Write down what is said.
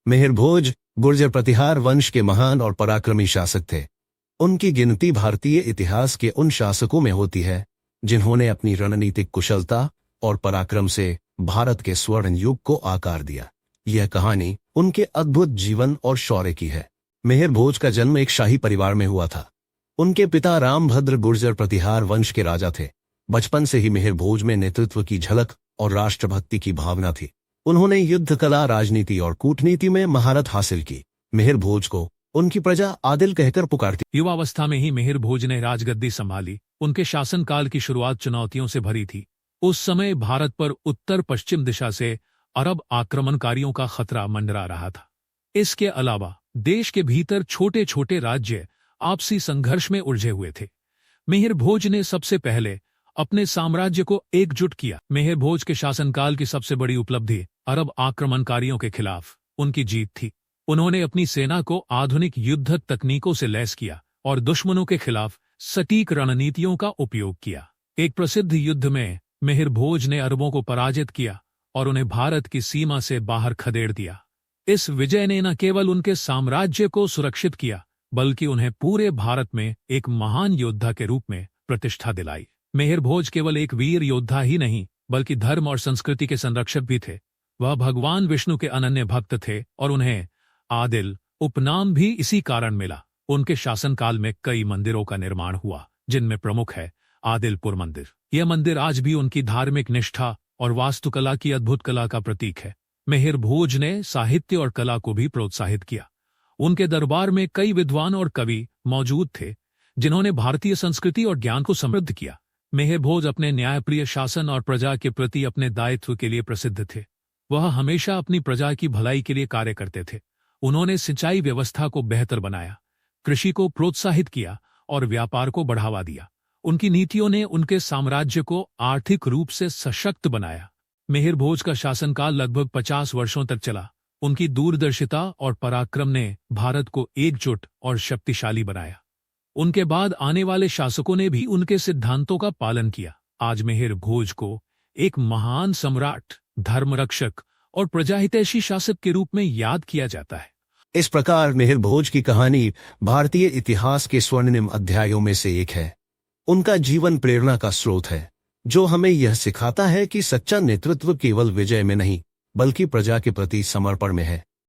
मिहिर भोज गुर्जर प्रतिहार वंश के महान और पराक्रमी शासक थे। उनकी गिनती भारतीय इतिहास के उन शासकों में होती है जिन्होंने अपनी रणनीतिक कुशलता और पराक्रम से भारत के स्वर्ण युग को आकार दिया। यह कहानी उनके अद्भुत जीवन और शौर्य की है। मिहिर भोज का जन्म एक शाही परिवार में हुआ था। उनके पिता रामभद्र गुर्जर प्रतिहार वंश के राजा थे। बचपन से ही मिहिर भोज में नेतृत्व की झलक और राष्ट्रभक्ति की भावना थी। उन्होंने युद्ध कला, राजनीति और कूटनीति में महारत हासिल की। मिहिर भोज को उनकी प्रजा आदिल कहकर पुकारती। युवावस्था में ही मिहिर भोज ने राजगद्दी संभाली। उनके शासनकाल की शुरुआत चुनौतियों से भरी थी। उस समय भारत पर उत्तर पश्चिम दिशा से अरब आक्रमणकारियों का खतरा मंडरा रहा था। इसके अलावा देश के भीतर छोटे छोटे राज्य आपसी संघर्ष में उलझे हुए थे। मिहिर भोज ने सबसे पहले अपने साम्राज्य को एकजुट किया। मिहिर भोज के शासनकाल की सबसे बड़ी उपलब्धि अरब आक्रमणकारियों के खिलाफ उनकी जीत थी। उन्होंने अपनी सेना को आधुनिक युद्ध तकनीकों से लैस किया और दुश्मनों के खिलाफ सटीक रणनीतियों का उपयोग किया। एक प्रसिद्ध युद्ध में मिहिर भोज ने अरबों को पराजित किया और उन्हें भारत की सीमा से बाहर खदेड़ दिया। इस विजय ने न केवल उनके साम्राज्य को सुरक्षित किया, बल्कि उन्हें पूरे भारत में एक महान योद्धा के रूप में प्रतिष्ठा दिलाई। मिहिर भोज केवल एक वीर योद्धा ही नहीं, बल्कि धर्म और संस्कृति के संरक्षक भी थे। वह भगवान विष्णु के अनन्य भक्त थे और उन्हें आदिल उपनाम भी इसी कारण मिला। उनके शासनकाल में कई मंदिरों का निर्माण हुआ, जिनमें प्रमुख है आदिलपुर मंदिर। यह मंदिर आज भी उनकी धार्मिक निष्ठा और वास्तुकला की अद्भुत कला का प्रतीक है। मिहिर भोज ने साहित्य और कला को भी प्रोत्साहित किया। उनके दरबार में कई विद्वान और कवि मौजूद थे, जिन्होंने भारतीय संस्कृति और ज्ञान को समृद्ध किया। मिहिर भोज अपने न्यायप्रिय शासन और प्रजा के प्रति अपने दायित्व के लिए प्रसिद्ध थे। वह हमेशा अपनी प्रजा की भलाई के लिए कार्य करते थे। उन्होंने सिंचाई व्यवस्था को बेहतर बनाया, कृषि को प्रोत्साहित किया और व्यापार को बढ़ावा दिया। उनकी नीतियों ने उनके साम्राज्य को आर्थिक रूप से सशक्त बनाया। मिहिर भोज का शासनकाल लगभग 50 वर्षों तक चला। उनकी दूरदर्शिता और पराक्रम ने भारत को एकजुट और शक्तिशाली बनाया। उनके बाद आने वाले शासकों ने भी उनके सिद्धांतों का पालन किया। आज मिहिर भोज को एक महान सम्राट, धर्मरक्षक और प्रजाहितैषी शासक के रूप में याद किया जाता है। इस प्रकार मिहिर भोज की कहानी भारतीय इतिहास के स्वर्णिम अध्यायों में से एक है। उनका जीवन प्रेरणा का स्रोत है, जो हमें यह सिखाता है कि सच्चा नेतृत्व केवल विजय में नहीं, बल्कि प्रजा के प्रति समर्पण में है।